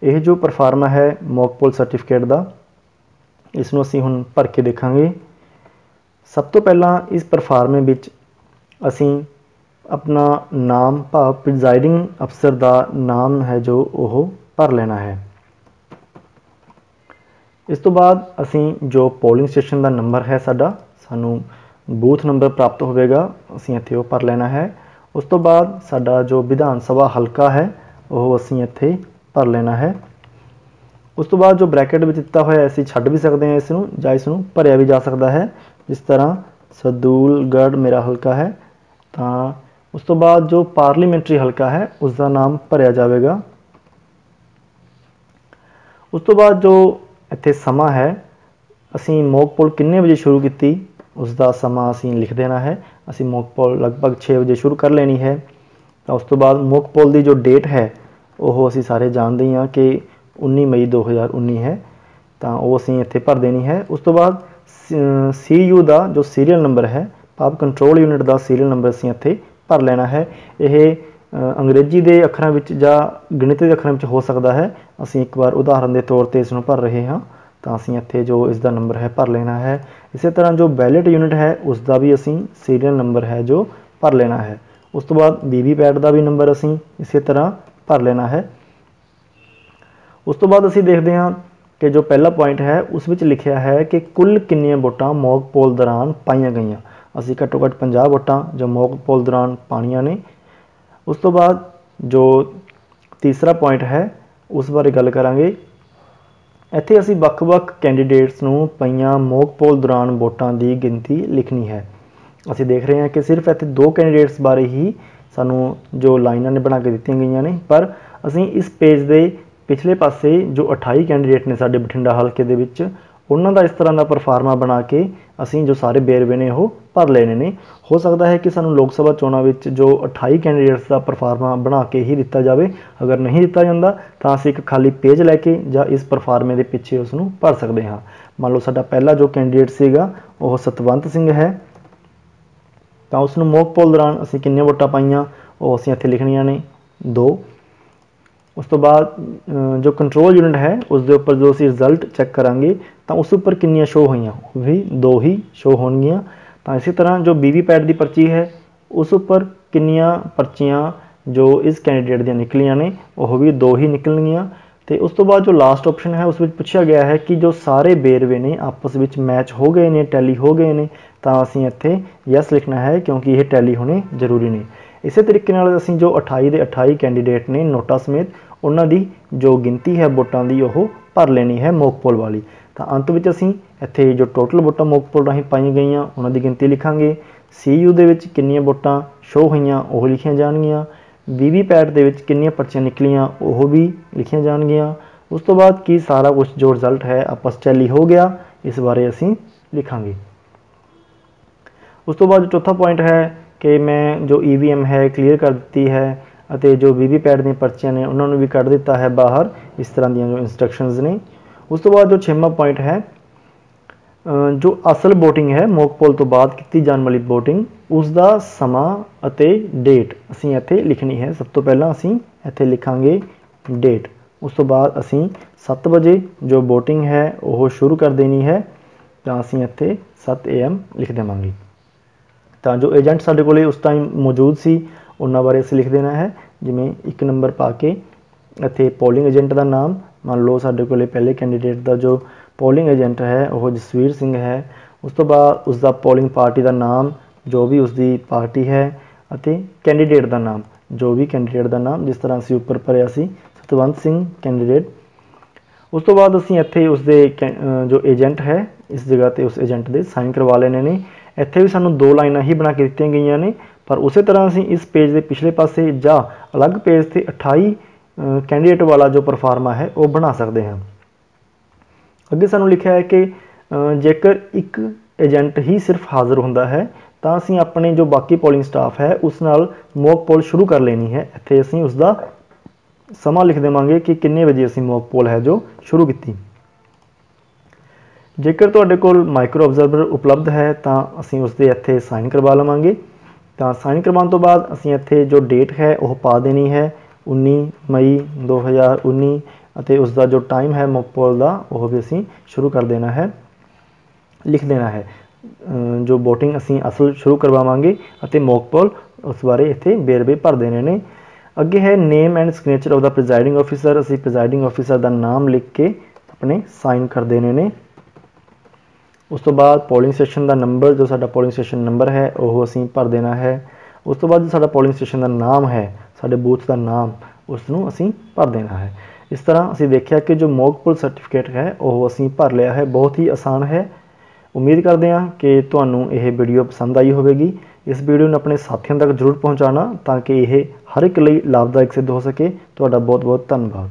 ਇਹ जो परफार्मा है मॉक पोल सर्टिफिकेट का, इसनों असीं हुण भर के देखांगे। सब तो पहला इस परफार्मे विच असीं अपना नाम भाव प्रिजाइडिंग अफसर का नाम है जो वह भर लेना है। इस तो बाद असीं जो पोलिंग स्टेशन का नंबर है साडा, सानू बूथ नंबर प्राप्त होगा, असीं इत्थे वो भर लेना है। उस तो बाद साडा जो विधान सभा हल्का है वह असीं इत्थे भर लेना है। उस तो बाद जो ब्रैकेट में दिता हुआ असीं छड्ड भी सकते हैं इसनूं, जां इसनूं भरिया भी जा सकता है। जिस तरह सदूलगढ़ मेरा हल्का है, तो उस तो बाद जो पार्लीमेंटरी हल्का है उसका नाम भरिया जाएगा। उस तो बाद जो इत्थे समा है, असीं मॉक पोल कितने बजे शुरू की उसका समा असीं लिख देना है। असीं मॉक पोल लगभग 6 बजे शुरू कर लेनी है। तो उस तो बाद मॉक पोल की जो डेट है वो असीं सारे जानते हैं कि 19 मई 2019 है, तो वो असीं इत्थे भर देनी है। उस तो बाद CU का जो सीरीयल नंबर है, भाव कंट्रोल यूनिट का सीरीयल नंबर असीं इत्थे भर लेना है। यह अंग्रेजी के अखरां विच जां गिणती के अखरां विच हो सकता है। असीं एक बार उदाहरण के तौर पर इसनूं भर रहे हाँ, तो असीं इत्थे जो इसका नंबर है भर लेना है। इस तरह जो बैलेट यूनिट है उसका भी असीं सीरीयल नंबर है जो भर लेना है। उस तो बाद VVPAT का भी नंबर असीं इस तरह भर लेना है। उस तो बाद असीं देखते हैं कि जो पहला पॉइंट है उस विच लिखिया है कि कुल कितनियां वोटां मॉक पोल दौरान पाईयां गईयां। असीं घट्टो घट्ट 50 वोटां जो मॉक पोल दौरान पाणियां ने। उस तो बाद जो तीसरा पॉइंट है उस बारे गल करांगे। इत्थे असीं वख-वख कैंडीडेट्स नूं पईयां मॉक पोल दौरान वोटां की गिनती लिखनी है। असीं देख रहे हैं कि सिर्फ इत्थे 2 कैंडीडेट्स बारे ही सानूं जो लाइनां ने बना के दित्तियां गईयां ने, पर असीं इस पेज के पिछले पासे जो 28 कैंडीडेट ने साडे बठिंडा हल्के दे विच, उन्हां दा इस तरह का परफार्मा बना के असीं जो सारे बेरवे ने वो भर लेने ने। हो सकता है कि सानूं लोक सभा चोणां विच जो 28 कैंडीडेट्स का परफार्मा बना के ही दिता जाए। अगर नहीं दिता जाता तो असीं एक खाली पेज लैके जां इस परफार्मे के पिछे उसनूं भर सकते हाँ। मान लो साडा पहला जो कैंडीडेट सीगा वो सतवंत सिंह है, तो उसनूं मॉक पोल दौरान असीं कितने वोटां पाईयां वो असीं इत्थे लिखणियां ने 2। उस तो बाद जो कंट्रोल यूनिट है उसके उपर जो असीं रिजल्ट चैक करांगे तो उस उपर कितनियां शो हुईयां, वो भी 2 ही शो होणगियां। तो इसी तरह जो VVPAT की पर्ची है उस उपर कितनियां पर्चियां जो इस कैंडीडेट दी निकलियां ने, वो भी 2 ही निकलणगियां। तो उस तो बाद जो लास्ट ऑप्शन है उस विच पुछया गया है कि जो सारे बेरवे ने आपस में मैच हो गए ने, टैली हो गए ने, तो असीं इत्थे यस लिखना है क्योंकि ये टैली होने जरूरी ने। इस तरीके नाल असीं जो 28 के 28 कैंडीडेट ने नोटा समेत उन्हां दी जो गिनती है वोटां दी वो भर लेनी है मॉक पोल वाली। तो अंत में असीं इत्थे जो टोटल वोटां मॉक पोल राहीं पाईयां गईयां उन्हां दी गिनती लिखांगे। CU दे विच कितनियां वोटां शो हुईयां वो लिखियां जाणगियां। VVPAT दे विच कितनियां पर्चियां निकलियां वो भी लिखियां जाणगियां। उस तो बाद की सारा कुछ जो रिजल्ट है आपस टैली हो गया, इस बारे असीं लिखांगे। उस तो बाद चौथा पॉइंट है कि मैं जो EVM है क्लीयर कर दी है ਅਤੇ जो VVPAT दी पर्चियां ने उन्होंने भी कढ़ दिता है बाहर। इस तरह दी जो इंस्ट्रक्शंस ने। उस तो बाद जो 6वां पॉइंट है जो असल वोटिंग है मॉक पोल तो बाद की जाने वाली वोटिंग उसका समा ਅਤੇ डेट असीं इत्थे लिखनी है। सब तो पहला असीं इत्थे लिखांगे डेट। उस तो बाद असीं 7 बजे जो वोटिंग है वो शुरू कर देनी है, तो असीं इत्थे 7 AM लिख देवांगे। तो जो एजेंट साडे कोले उस टाइम मौजूद सी उन्हां बारे असीं लिख देना है। जिमें 1 नंबर पा के इत्थे पोलिंग एजेंट का नाम, मान लो साडे कोले पहले कैंडीडेट का जो पोलिंग एजेंट है वह जसवीर सिंह है। उस तो बाद उसका पोलिंग पार्टी का नाम जो भी उसकी पार्टी है, अते कैंडीडेट का नाम जो भी कैंडीडेट का नाम, जिस तरह असीं उपर भरिया सी सतवंत सिंह कैंडीडेट। उस तो बाद असीं इत्थे उसके जो एजेंट है इस जगह पर उस एजेंट के साइन करवा लेने ने। इत्थे भी सानूं 2 लाइनां ही बना के दित्तियां गईयां ने, पर उस तरह असीं इस पेज के पिछले पासे जां अलग पेज से 28 कैंडीडेट वाला जो परफार्मा है वो बना सकते हैं। अगे सानूं लिखा है कि जेकर एक एजेंट ही सिर्फ हाज़र होंदा है तो असीं अपने जो बाकी पोलिंग स्टाफ है उस नाल मॉक पोल शुरू कर लेनी है। इत्थे असीं उसका समा लिख देवांगे कि कितने बजे असीं मॉक पोल है जो शुरू की। जेकर तुहाडे कोल माइक्रो ऑब्जर्वर उपलब्ध है तो असीं उसके इत्थे साइन करवा लवांगे। तो साइन करवाने तो बाद असीं इत्थे जो डेट है वह पा देनी है 19 मई 2019। ਅਤੇ ਉਸ ਦਾ ਜੋ ਟਾਈਮ ਹੈ ਮੌਕ ਪੋਲ ਦਾ ਉਹ ਵੀ ਅਸੀਂ ਸ਼ੁਰੂ ਕਰ ਦੇਣਾ ਹੈ, ਲਿਖ ਦੇਣਾ ਹੈ। ਜੋ VOTING ਅਸੀਂ ਅਸਲ ਸ਼ੁਰੂ ਕਰਵਾਵਾਂਗੇ ਅਤੇ ਮੌਕ ਪੋਲ ਉਸ ਬਾਰੇ ਇੱਥੇ ਵੇਰਵੇ ਭਰ ਦੇਣੇ ਨੇ। ਅੱਗੇ ਹੈ ਨੇਮ ਐਂਡ ਸਿਗਨੇਚਰ ਆਫ ਦਾ ਪ੍ਰੀਜ਼ਾਈਡਿੰਗ ਆਫਿਸਰ। ਅਸੀਂ ਪ੍ਰੀਜ਼ਾਈਡਿੰਗ ਆਫਿਸਰ ਦਾ ਨਾਮ ਲਿਖ ਕੇ ਆਪਣੇ ਸਾਈਨ ਕਰ ਦੇਣੇ ਨੇ। ਉਸ ਤੋਂ ਬਾਅਦ ਪੋਲਿੰਗ ਸਟੇਸ਼ਨ ਦਾ ਨੰਬਰ, ਜੋ ਸਾਡਾ ਪੋਲਿੰਗ ਸਟੇਸ਼ਨ ਨੰਬਰ ਹੈ ਉਹ ਅਸੀਂ ਭਰ ਦੇਣਾ ਹੈ। ਉਸ ਤੋਂ ਬਾਅਦ ਜੋ ਸਾਡਾ ਪੋਲਿੰਗ ਸਟੇਸ਼ਨ ਦਾ ਨਾਮ ਹੈ, ਸਾਡੇ ਬੂਥ ਦਾ ਨਾਮ, ਉਸ ਨੂੰ ਅਸੀਂ ਭਰ ਦੇਣਾ ਹੈ। ਇਸ ਤਰ੍ਹਾਂ ਅਸੀਂ ਦੇਖਿਆ ਕਿ ਜੋ ਮੌਕ ਪੋਲ ਸਰਟੀਫਿਕੇਟ ਹੈ ਉਹ ਅਸੀਂ ਭਰ ਲਿਆ ਹੈ। ਬਹੁਤ ਹੀ ਆਸਾਨ ਹੈ। ਉਮੀਦ ਕਰਦੇ ਹਾਂ ਕਿ ਤੁਹਾਨੂੰ ਇਹ ਵੀਡੀਓ ਪਸੰਦ ਆਈ ਹੋਵੇਗੀ। ਇਸ ਵੀਡੀਓ ਨੂੰ ਆਪਣੇ ਸਾਥੀਆਂ ਤੱਕ ਜ਼ਰੂਰ ਪਹੁੰਚਾਉਣਾ ਤਾਂ ਕਿ ਇਹ ਹਰ ਇੱਕ ਲਈ ਲਾਭਦਾਇਕ ਸਿੱਧ ਹੋ ਸਕੇ। ਤੁਹਾਡਾ ਬਹੁਤ ਬਹੁਤ ਧੰਨਵਾਦ।